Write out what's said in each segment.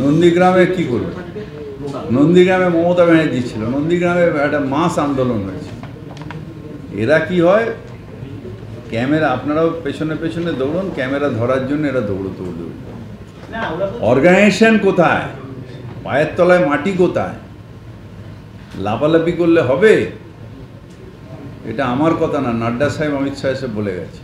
নন্দীগ্রামে কি করবে? নন্দীগ্রামে মমতা ব্যানার্জি ছিল, নন্দীগ্রামে একটা মাস আন্দোলন হয়েছে। এরা কি হয়, ক্যামেরা, আপনারাও পেছনে পেছনে দৌড়ন, ক্যামেরা ধরার জন্য এরা দৌড়তে দৌড়বে। অর্গানাইজেশন কোথায়? পায়ের তলায় মাটি কোথায়? লাফালাফি করলে হবে? এটা আমার কথা না, নাড্ডা সাহেব, অমিত শাহ এসে বলে গেছে।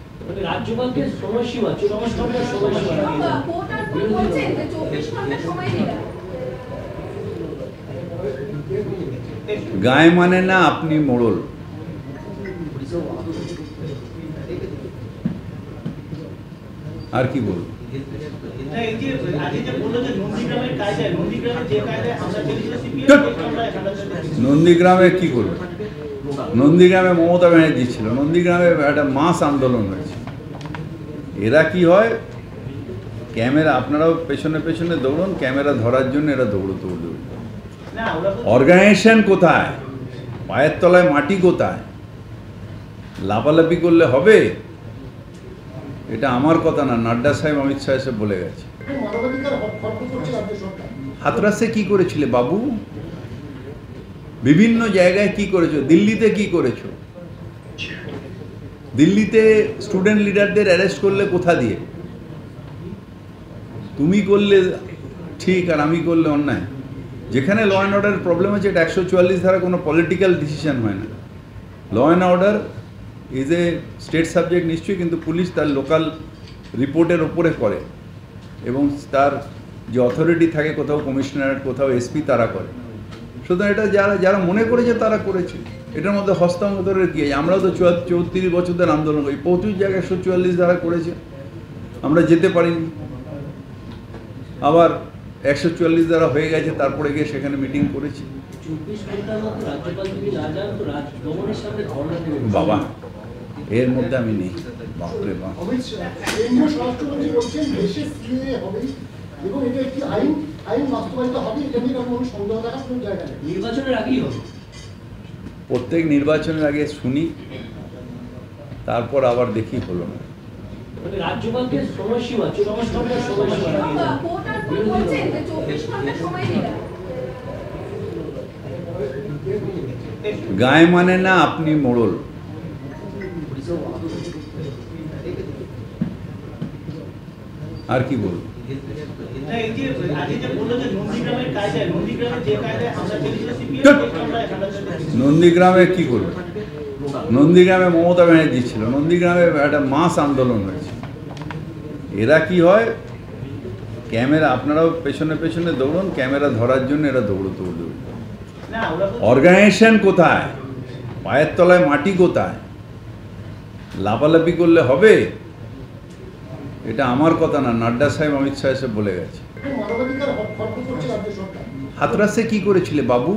গায়ে মানে না আপনি মোড়ল। আর কি বলবো? নন্দীগ্রামে কি করবে? নন্দীগ্রামে মমতা ব্যানার্জি ছিল, নন্দীগ্রামে একটা মাস আন্দোলন হয়েছে। এরা কি হয়, ক্যামেরা, আপনারাও পেছনে পেছনে দৌড়ন, ক্যামেরা ধরার জন্য এরা দৌড়তে দৌড়বে। অর্গানাইজেশন কোথায়? পায়ের তলায় মাটি কোথায়? লাফালাফি করলে হবে? এটা আমার কথা না, নাড্ডা সাহেব, অমিত শাহ এসে বলে গেছে। হাতরাসে কি করেছিলে বাবু? বিভিন্ন জায়গায় কি করেছো? দিল্লিতে কি করেছো? দিল্লিতে স্টুডেন্ট লিডারদের অ্যারেস্ট করলে কোথা দিয়ে? তুমি করলে ঠিক আর আমি করলে অন্যায়। যেখানে ল অ্যান্ড অর্ডার প্রবলেম আছে, এটা 144 ধারা কোনো পলিটিক্যাল ডিসিশন হয় না। Law and order is a state subject নিশ্চয়ই, কিন্তু পুলিশ তার লোকাল রিপোর্টের ওপরে করে, এবং তার যে অথরিটি থাকে, কোথাও কমিশনারেট, কোথাও এসপি, তারা করে। সুতরাং এটা যারা যারা মনে করেছে তারা করেছে, এটার মধ্যে হস্তান্তরের কী আছে? আমরাও তো 34 বছর ধরে আন্দোলন করি, প্রচুর জায়গায় 144 ধারা করেছে, আমরা যেতে পারিনি। আবার 144 ধারা হয়ে গেছে, তারপরে গিয়ে সেখানে মিটিং করেছি। বাবা, এর মধ্যে আমি নেই। বাপরে বাপ, প্রত্যেক নির্বাচনের আগে শুনি, তারপর আবার দেখি হলো না। গায়ে মানে না আপনি মোড়ল। আর কি বলবো? নন্দীগ্রামে কি করবে? নন্দীগ্রামে মমতা ব্যানার্জি ছিল, নন্দীগ্রামে একটা মাস আন্দোলন হয়েছে। এরা কি হয়, ক্যামেরা, আপনারাও পেছনে পেছনে দৌড়ন, ক্যামেরা ধরার জন্য এরা দৌড়তে দৌড়বে। অর্গানাইজেশন কোথায়? পায়ের তলায় মাটি কোথায়? লাফালাফি করলে হবে? এটা আমার কথা না, নাড্ডা সাহেব, অমিত শাহ এসে বলে গেছে। হাতরাসে কি করেছিলে বাবু?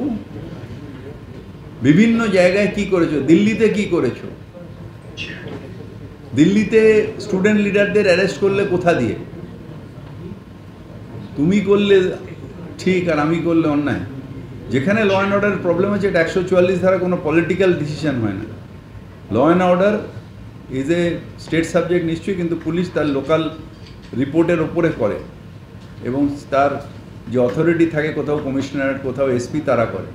বিভিন্ন জায়গায় কি করেছো? দিল্লিতে কি করেছো? দিল্লিতে স্টুডেন্ট লিডারদের অ্যারেস্ট করলে কোথা দিয়ে? তুমি করলে ঠিক আর আমি করলে অন্যায়। যেখানে ল অ্যান্ড অর্ডার প্রবলেম আছে, এটা 144 ধারা কোনো পলিটিক্যাল ডিসিশন হয় না। Law and order is a state subject নিশ্চয়ই, কিন্তু পুলিশ তার লোকাল রিপোর্টের ওপরে করে, এবং তার যে অথরিটি থাকে, কোথাও কমিশনারেট, কোথাও এসপি, তারা করে।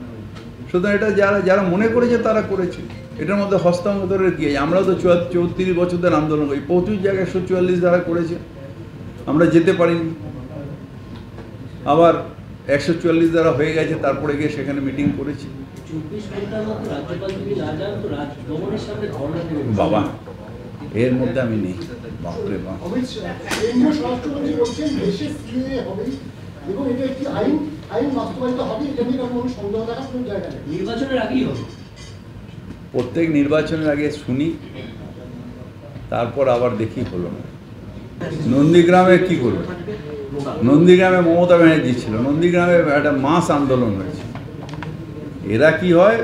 সুতরাং এটা যারা যারা মনে করেছে তারা করেছে, এটার মধ্যে হস্তান্তরের কী আছে? আমরাও তো 34 বছর ধরে আন্দোলন করি, প্রচুর জায়গায় 144 ধারা করেছে, আমরা যেতে পারিনি। আবার 144 ধারা হয়ে গেছে, তারপরে গিয়ে সেখানে মিটিং করেছি। বাবা, এর মধ্যে আমি নেই। বাপরে বাপ, প্রত্যেক নির্বাচনের আগে শুনি, তারপর আবার দেখি হলো না। নন্দীগ্রামে কি করবে? নন্দীগ্রামে মমতা ব্যানার্জি ছিল, নন্দীগ্রামে একটা মাস আন্দোলন হয়েছে। এরা কি হয়,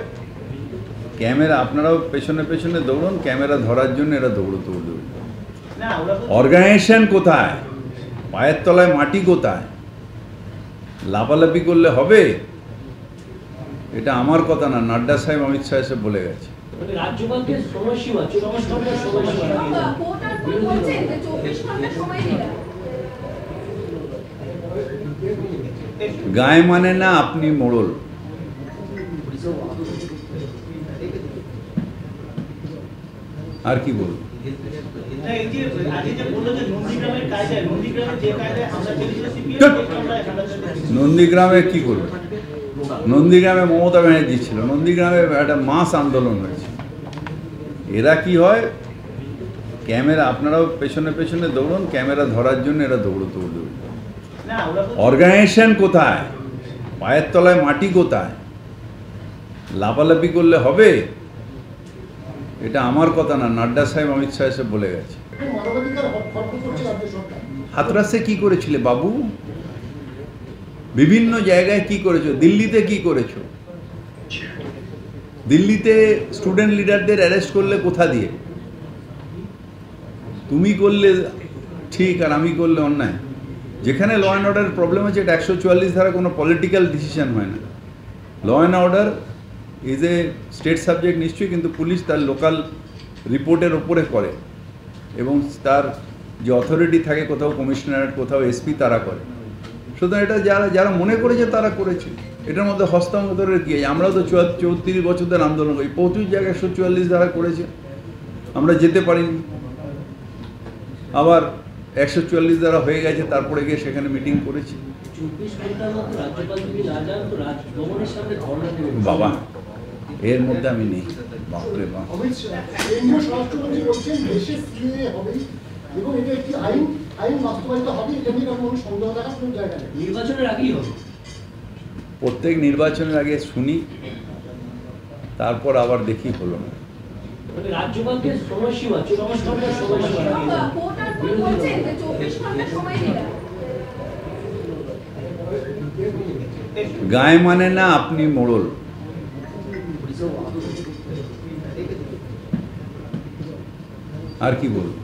ক্যামেরা, আপনারাও পেছনে পেছনে দৌড়ন, ক্যামেরা ধরার জন্য এরা দৌড়তে দৌড়বে। অর্গানাইজেশন কোথায়? পায়ের তলায় মাটি কোথায়? লাফালাফি করলে হবে? এটা আমার কথা না, নাড্ডা সাহেব, অমিত শাহ এসে বলে গেছে। রাজ্যপালকে সময়সীমা গায়ে মানে না আপনি মোড়ল। আর কি বলবো? নন্দীগ্রামে কি করবে? নন্দীগ্রামে মমতা ব্যানার্জি ছিল, নন্দীগ্রামে একটা মাস আন্দোলন হয়েছে। এরা কি হয়, ক্যামেরা, আপনারাও পেছনে পেছনে দৌড়ন, ক্যামেরা ধরার জন্য এরা দৌড়তে দৌড়। অর্গানাইজেশন কোথায়? পায়ের তলায় মাটি কোথায়? লাফালাফি করলে হবে? এটা আমার কথা না, নাড্ডা সাহেব, অমিত শাহ এসে বলে গেছে। হাতরাসে কি করেছিলে বাবু? বিভিন্ন জায়গায় কি করেছো? দিল্লিতে কি করেছো? দিল্লিতে স্টুডেন্ট লিডারদের অ্যারেস্ট করলে কোথা দিয়ে? তুমি করলে ঠিক আর আমি করলে অন্যায়। যেখানে ল অ্যান্ড অর্ডারের প্রবলেম আছে, এটা 144 ধারা কোনো পলিটিক্যাল ডিসিশন হয় না। Law and order is a state subject নিশ্চয়ই, কিন্তু পুলিশ তার লোকাল রিপোর্টের ওপরে করে এবং তার যে অথরিটি থাকে, কোথাও কমিশনারেট, কোথাও এসপি, তারা করে। সুতরাং এটা যারা যারা মনে করেছে তারা করেছে, এটার মধ্যে হস্তান্তরের কী আছে? আমরাও তো 34 বছর ধরে আন্দোলন করি, প্রচুর জায়গায় 144 ধারা করেছে, আমরা যেতে পারিনি। আবার 144 ধারা হয়ে গেছে, তারপরে গিয়ে সেখানে মিটিং করেছি। বাবা, এর মধ্যে আমি নেই। বাপরে বাপ, প্রত্যেক নির্বাচনের আগে শুনি, তারপর আবার দেখি হলো না। গায়ে মানে না আপনি মোড়ল। আর কি বলবো?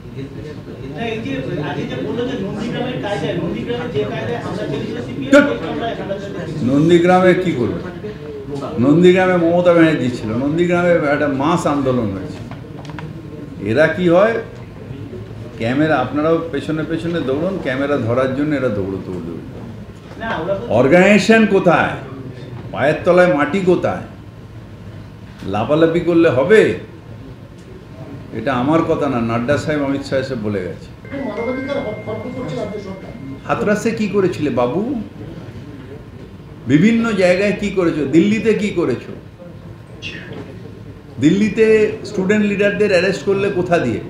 নন্দীগ্রামে কি করবে? নন্দীগ্রামে মমতা ব্যানার্জি ছিল, নন্দীগ্রামে একটা মাস আন্দোলন হয়েছে। এরা কি হয়, ক্যামেরা, আপনারাও পেছনে পেছনে দৌড়ন, ক্যামেরা ধরার জন্য এরা দৌড়তে দৌড়। অর্গানাইজেশন কোথায়? পায়ের তলায় মাটি কোথায়? লাফালাফি করলে হবে? এটা আমার কথা না, নাড্ডা সাহেব, অমিত শাহ এসে বলে গেছে। হাতরাসে কি করেছিলে বাবু? বিভিন্ন জায়গায় কি করেছো? দিল্লিতে কি করেছো? দিল্লিতে স্টুডেন্ট লিডারদের অ্যারেস্ট করলে কোথা দিয়ে?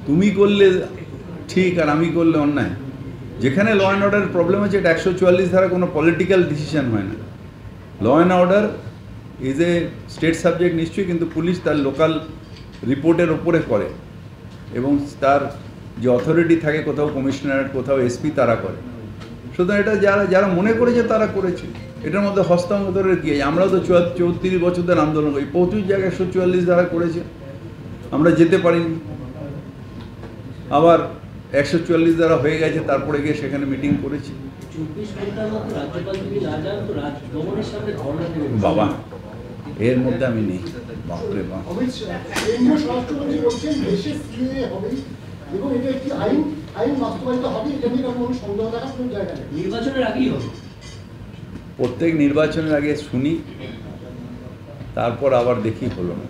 তুমি করলে ঠিক আর আমি করলে অন্যায়। যেখানে ল অ্যান্ড অর্ডারের প্রবলেম আছে, এটা 144 ধারা কোনো পলিটিক্যাল ডিসিশন হয় না। Law and order is a state subject নিশ্চয়ই, কিন্তু পুলিশ তার লোকাল রিপোর্টের ওপরে করে এবং তার যে অথরিটি থাকে, কোথাও কমিশনারেট, কোথাও এসপি, তারা করে। সুতরাং এটা যারা যারা মনে করেছে তারা করেছে, এটার মধ্যে হস্তান্তরের কী আছে? আমরাও তো 34 বছর ধরে আন্দোলন করি, প্রচুর জায়গায় 144 ধারা করেছে, আমরা যেতে পারিনি। আবার 144 ধারা হয়ে গেছে, তারপরে গিয়ে সেখানে মিটিং করেছি। বাবা, এর মধ্যে আমি নেই। বাপরে বাপ, প্রত্যেক নির্বাচনের আগে শুনি, তারপর আবার দেখি হলো না।